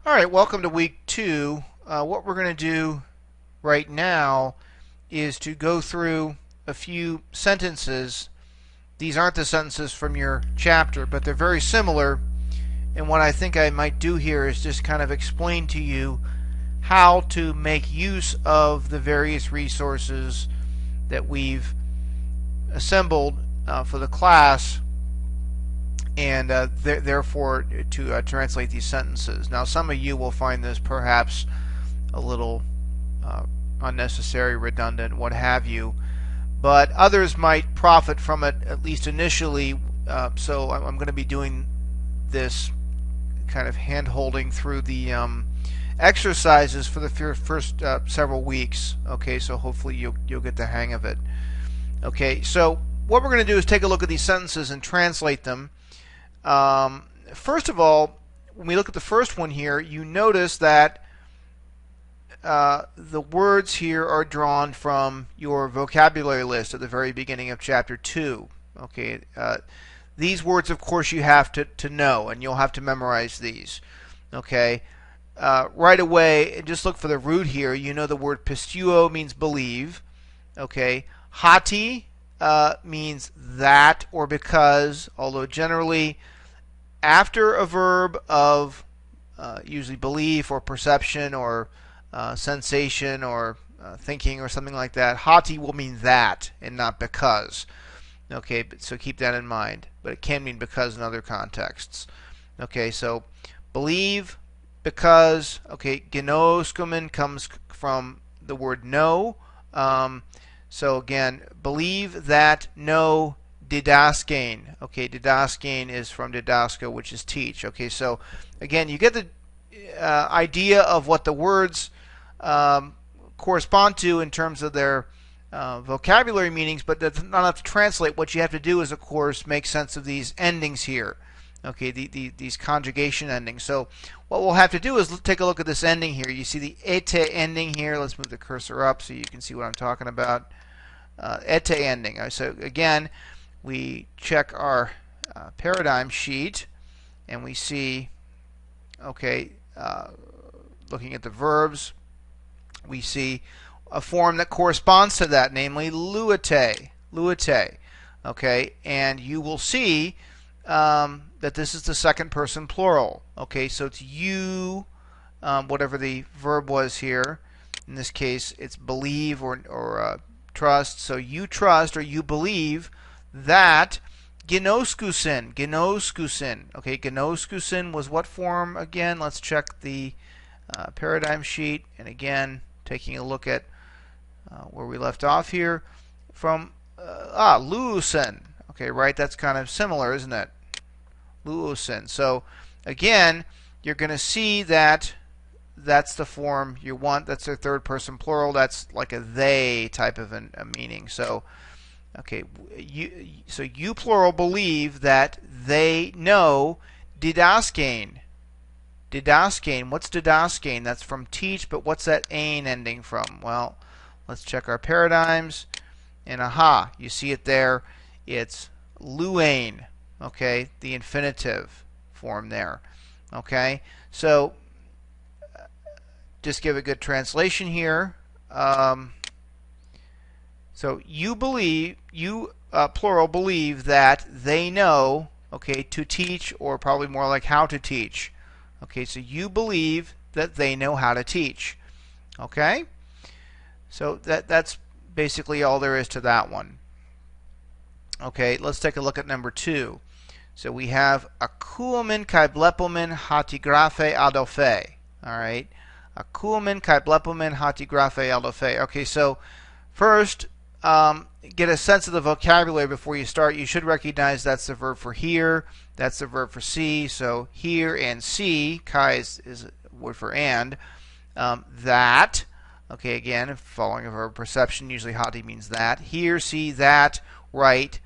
All right, welcome to week 2. What we're going to do right now is to go through a few sentences. These aren't the sentences from your chapter, but they're very similar. And what I think I might do here is just kind of explain to you how to make use of the various resources that we've assembled for the class and therefore to translate these sentences. Now, some of you will find this perhaps a little uh, unnecessary, redundant, what have you, but others might profit from it at least initially. So I'm going to be doing this kind of hand holding through the exercises for the first several weeks. Okay, so hopefully you'll get the hang of it. Okay, so what we're going to do is take a look at these sentences and translate them. First of all, when we look at the first one here, you notice that the words here are drawn from your vocabulary list at the very beginning of chapter 2. Okay, these words, of course, you have to know, and you'll have to memorize these. Okay, right away, just look for the root here. You know the word pisteuo means believe. Okay, hati means that or because, although generally after a verb of usually belief or perception or sensation or thinking or something like that, hati will mean that and not because. Okay, so keep that in mind. But it can mean because in other contexts. Okay, so believe, because. Okay, genoskomen comes from the word know. So again, believe that, know, didaskein. Okay, didaskein is from didasko, which is teach. Okay, so again, you get the idea of what the words correspond to in terms of their vocabulary meanings, but that's not enough to translate. What you have to do is, of course, make sense of these endings here. Okay, these conjugation endings. So what we'll have to do is take a look at this ending here. You see the ete ending here. Let's move the cursor up so you can see what I'm talking about. Ete ending. So again, we check our paradigm sheet and we see, okay, looking at the verbs, we see a form that corresponds to that, namely luete. Luete. Okay, and you will see that this is the second person plural. Okay, so it's you, whatever the verb was here. In this case, it's believe or trust. So you trust or you believe that genoskusin. Genoskusin. Okay, genoskusin was what form again? Let's check the paradigm sheet. And again, taking a look at where we left off here from luusen. Okay, right? That's kind of similar, isn't it? Luusen. So again, you're going to see that that's the form you want. That's their third person plural. That's like a they type of a meaning. So okay, you plural believe that they know didaskein. Didaskein. What's didaskein? That's from teach, but what's that ain ending from? Well, let's check our paradigms. And aha, you see it there. It's luain. Okay, the infinitive form there. Okay, so just give a good translation here. So you believe, you plural believe that they know, okay, to teach, or probably more like how to teach. Okay, so you believe that they know how to teach. Okay, so that's basically all there is to that one. Okay, let's take a look at number 2. So we have akuomen kai blepomen hatigraphe adolphe. All right, akuomen kai blepomen hatigraphe adolphe. Okay, so first, get a sense of the vocabulary before you start. You should recognize that's the verb for here. That's the verb for see. So here and see. Kai is a word for and. That. Okay, again, following a verb perception, usually hati means that. Here, see, that, right.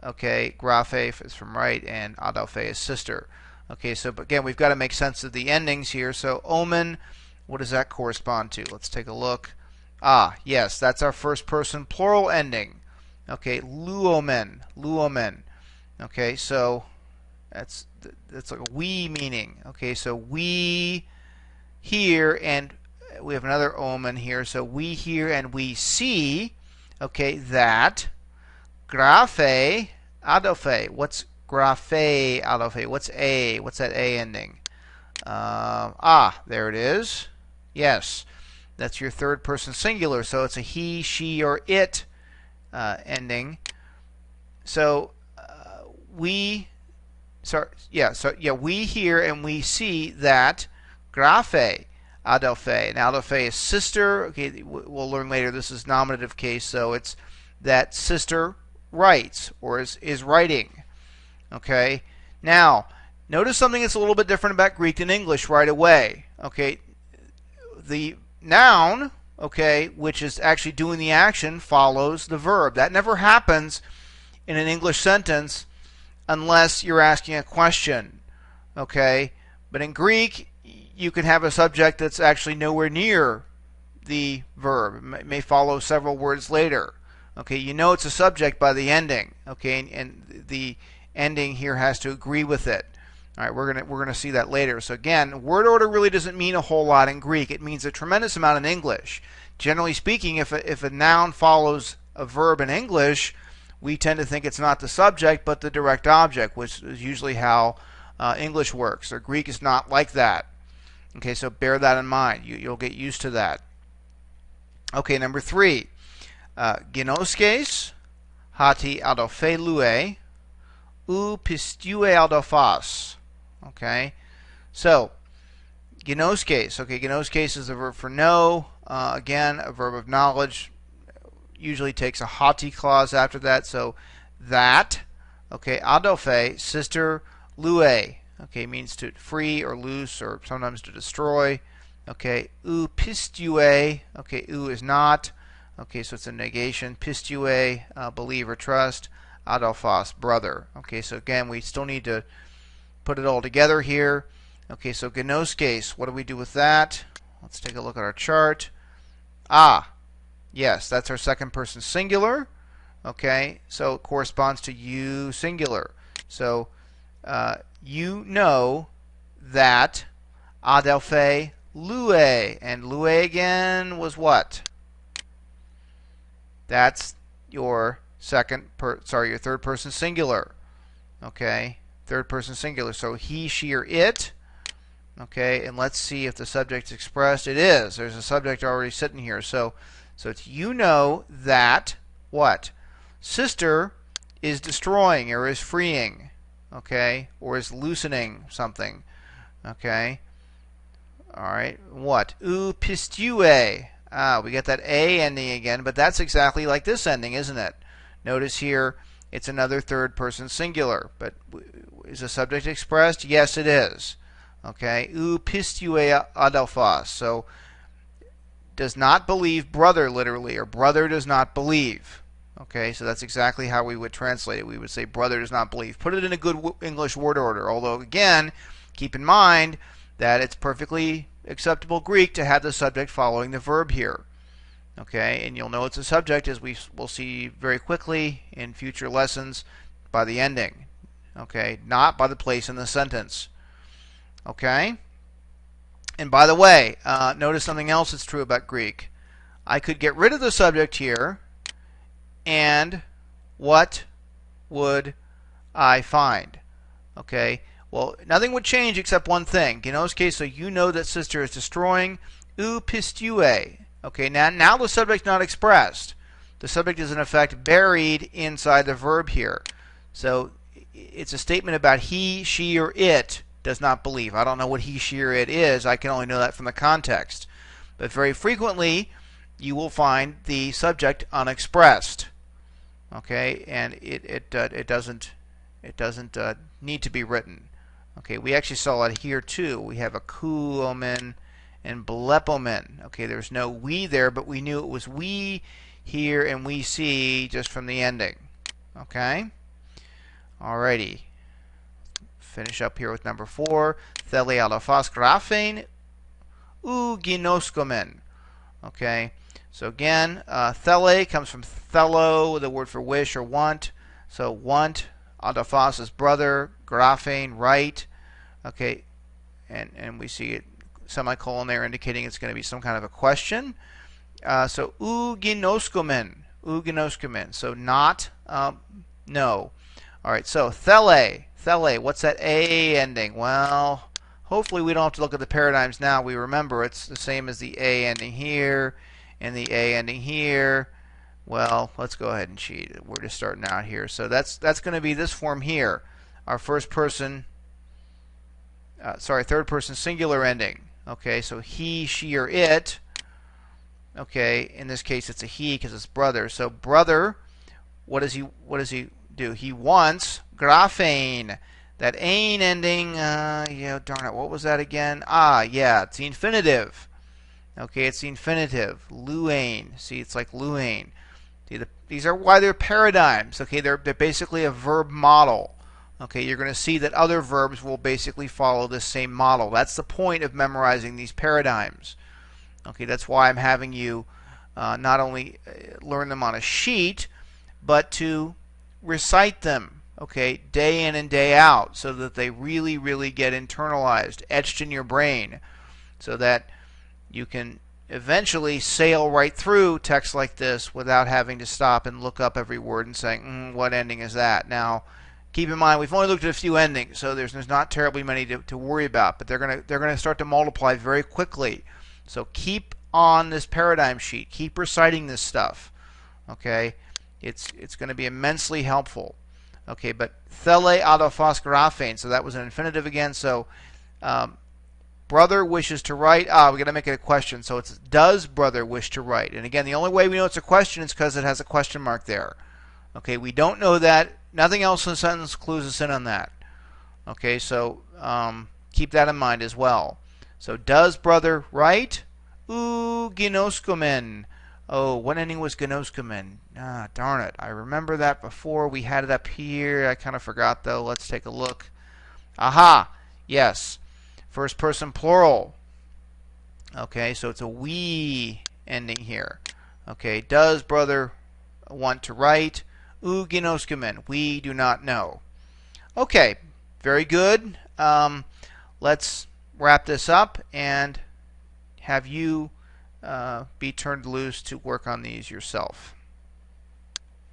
Okay, graphe is from right, and adolphe is sister. Okay, so again, we've got to make sense of the endings here. So omen, what does that correspond to? Let's take a look. Ah, yes, that's our first person plural ending. Okay, luomen, luomen. Okay, so that's like a we meaning. Okay, so we hear, and we have another omen here. So we hear and we see, okay, that graphe adophe. What's graphe adophe? What's A? What's that A ending? There it is. Yes, that's your third person singular. So it's a he, she, or it ending. So we hear and we see that graphe adelphe. And adelphe is sister. Okay, we'll learn later this is nominative case, so it's that sister writes or is writing. Okay, now notice something that's a little bit different about Greek than English right away. Okay, the noun, okay, which is actually doing the action, follows the verb. That never happens in an English sentence unless you're asking a question. Okay, but in Greek, you can have a subject that's actually nowhere near the verb. It may follow several words later. Okay, you know it's a subject by the ending. Okay, and the ending here has to agree with it. All right, we're gonna see that later. So again, word order really doesn't mean a whole lot in Greek. It means a tremendous amount in English. Generally speaking, if a noun follows a verb in English, we tend to think it's not the subject but the direct object, which is usually how English works. Or Greek is not like that. Okay, so bear that in mind. You'll get used to that. Okay, number 3. Ginoskes hati adophe lue ou pistue adophos. Okay, so ginoskes. Okay, ginoskes is the verb for know. Again, a verb of knowledge. Usually takes a hati clause after that. So that. Okay, adophe, sister, lue. Okay, means to free or loose or sometimes to destroy. Okay, ou pistue. Okay, ou is not. Okay, so it's a negation. Pistue, believe or trust. Adelphos, brother. Okay, so again, we still need to put it all together here. Okay, so ginoskes, what do we do with that? Let's take a look at our chart. Yes, that's our second person singular. Okay, so it corresponds to you singular. So you know that adelphe lue, and lue again was what? That's your your third person singular. Okay, third person singular. So he, she, or it. Okay, and let's see if the subject's expressed. It is. There's a subject already sitting here. So it's you know that what? Sister is destroying or is freeing. Okay, or is loosening something. Okay. All right. What? Ou pistue. We get that A ending again, but that's exactly like this ending, isn't it? Notice here it's another third person singular, but is the subject expressed? Yes, it is. Okay, ou pistue adelphos. So does not believe brother literally, or brother does not believe. Okay, so that's exactly how we would translate it. We would say brother does not believe. Put it in a good English word order, although again, keep in mind that it's perfectly acceptable Greek to have the subject following the verb here. Okay, and you'll know it's a subject as we will see very quickly in future lessons by the ending. Okay, not by the place in the sentence. Okay, and by the way, notice something else that's true about Greek. I could get rid of the subject here, and what would I find? Okay, well, nothing would change except one thing. Ginoskes, so you know that sister is destroying. Ou pistue. Okay, now the subject's not expressed. The subject is in effect buried inside the verb here. So it's a statement about he, she, or it does not believe. I don't know what he, she, or it is. I can only know that from the context. But very frequently, you will find the subject unexpressed. Okay, and it doesn't need to be written. Okay, we actually saw it here too. We have a kuomen and blepomen. Okay, there's no we there, but we knew it was we here and we see just from the ending. Okay, alrighty. Finish up here with number 4. Thele adelphos graphein ou ginoskomen. Okay, so again, thele comes from thelo, the word for wish or want. So want, adelphos is brother, graphein, right. Okay, and we see it semicolon there indicating it's going to be some kind of a question. So uginoskomen, so not, no. All right, so thele, what's that A ending? Well, hopefully we don't have to look at the paradigms now. We remember it's the same as the A ending here and the A ending here. Well, let's go ahead and cheat. We're just starting out here. So that's going to be this form here. Our third person singular ending. Okay, so he, she, or it. Okay, in this case it's a he because it's brother. So brother, what does he do? He wants graphene. That ain ending, yeah, darn it, what was that again? Ah, yeah, it's the infinitive. Okay, it's the infinitive. Luane. See, it's like luane. See, these are why they're paradigms. Okay, they're basically a verb model. Okay, you're going to see that other verbs will basically follow this same model. That's the point of memorizing these paradigms. Okay, that's why I'm having you not only learn them on a sheet, but to recite them, okay, day in and day out, so that they really, really get internalized, etched in your brain, so that you can eventually sail right through text like this without having to stop and look up every word and saying, what ending is that? Now, keep in mind, we've only looked at a few endings, so there's not terribly many to worry about, but they're gonna start to multiply very quickly. So keep on this paradigm sheet. Keep reciting this stuff. Okay, it's going to be immensely helpful. Okay, but thele adophos graphene. So that was an infinitive again. So brother wishes to write. We got to make it a question. So it's does brother wish to write? And again, the only way we know it's a question is because it has a question mark there. Okay, we don't know that. Nothing else in the sentence clues us in on that. Okay, so keep that in mind as well. So does brother write? Ginoskomen. Oh, what ending was ginoskomen? Ah, darn it. I remember that before. We had it up here. I kind of forgot, though. Let's take a look. Aha! Yes. First person plural. Okay, so it's a we ending here. Okay, does brother want to write? Ginoskomen. We do not know. Okay, very good. Let's wrap this up and have you be turned loose to work on these yourself.